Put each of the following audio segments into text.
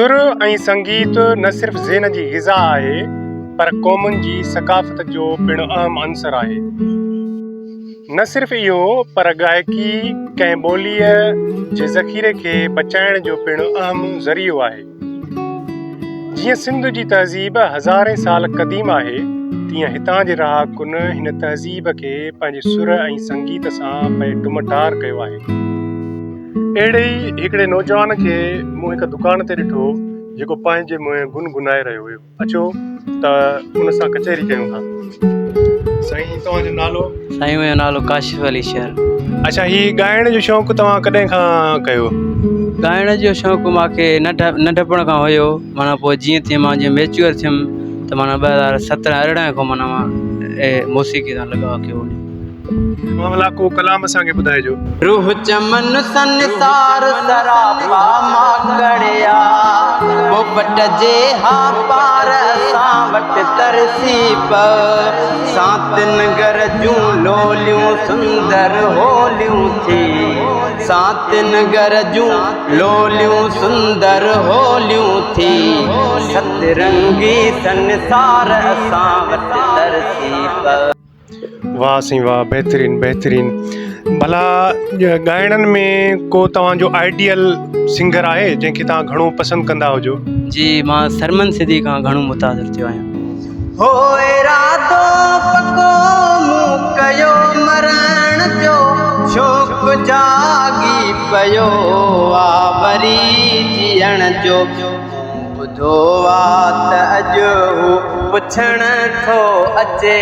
सुर ऐं संगीत न सिर्फ़ ज़हन जी ग़िज़ा आहे पर क़ौमुनि जी सक़ाफ़त जो पिणु अहम अंसर आहे। न सिर्फ़ इहो पर गायकी कंहिं ॿोलीअ जे ज़ख़ीरे खे बचाइण जो पिणु अहम ज़रियो आहे। जीअं सिंध जी तहज़ीब हज़ारे साल क़दीम आहे तीअं हितां जे रहाकुन हिन तहज़ीब खे पंहिंजे सुर ऐं संगीत सां टुमटार कयो आहे। अहिड़े ई हिकिड़े नौजवान खे मूं हिकु दुकान ते ॾिठो जेको पंहिंजे मुंहुं गुनगुनाए रहियो हुयो। अचो त उन सां कचहरी कयूं था। साईं, तव्हांजो नालो? साईं, मुंहिंजो नालो काशिफ़ अली शेर। अच्छा, हीउ ॻाइण जो शौक़ु तव्हां कॾहिं खां कयो? ॻाइण जो शौक़ु मूंखे नंढपण खां हुयो। माना पोइ जीअं तीअं मां जीअं मैच्योर थियुमि त माना 2017-18 खां माना मां मौसीक़ी सां लॻाव कयो। मामला को कलाम असांखे ॿुधाइजो। रूह चमन संसार सरापा माकड़िया पोपट जे हा पार असां वटि तरसी पर सात नगर जूं लोलियूं सुंदर होलियूं थी सात नगर जूं लोलियूं सुंदर होलियूं थी सतरंगी संसार असां वटि तरसी पर। वाह साईं वाह, बहितरीन बहितरीन। भला ॻाइणनि में को तव्हांजो आइडियल सिंगर आहे जंहिंखे तव्हां घणो पसंदि कंदा हुजो? जी, मां सरमन सिद्धी खां घणो मुतासिर थियो आहियां। हो इरादो पको मूं कयो मरण जो शौक़ु जागी पियो आ वरी जीअण जो ॿुधो आ त अॼु हू पुछण थो अचे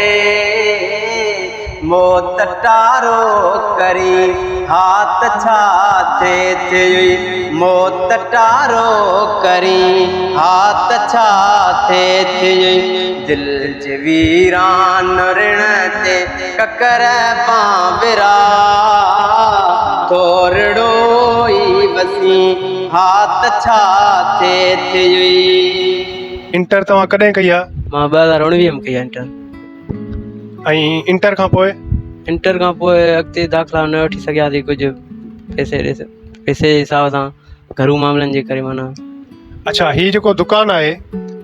मौत टारो करी हा त छा थिए मौत टारो करी हा त छा थिए दिलि जे वीरान ऋण ते ककर पाविरा थोरड़ो ई वसी हा त छा थिए। इंटर तव्हां कॾहिं कई आहे? मां 2019 में कई आहे इंटर। ऐं इंटर खां पोइ अॻिते दाख़िला न वठी सघियासीं कुझु पैसे जे हिसाब सां घरू मामलनि जे करे माना। अच्छा, हीउ जेको दुकानु आहे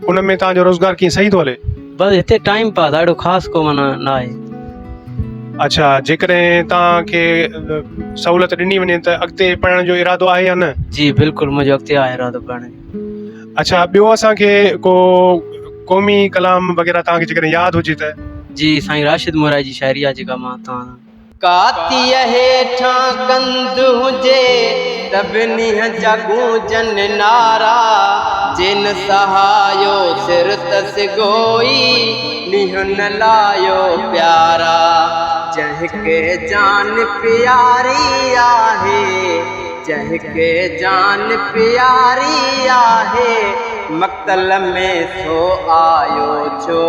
उन में तव्हांजो रोज़गार कीअं सही थो हले? बसि हिते टाइम पास, ॾाढो ख़ासि को माना न आहे। अच्छा, जेकॾहिं तव्हांखे सहूलियत ॾिनी वञे त अॻिते पढ़ण जो इरादो आहे या न? जी बिल्कुलु, मुंहिंजो अॻिते आहे इरादो पढ़ण जो। अच्छा, ॿियो असांखे को क़ौमी कलाम वग़ैरह तव्हांखे जेकॾहिं यादि हुजे त? जी, साईं राशिद मोराई जी शाइरी आहे जेका मां तव्हां कातीअ हेठां कंद हुजे सभिनी जा गूंजन नारा जिन सहायो सिर तस गोई नीह न लायो प्यारा जंहिंखे जान प्यारी आहे जंहिंखे जान प्यारी आहे मक़तल में सो आयो छो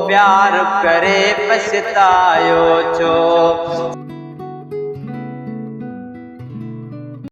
प्यार करे पछतायो छो।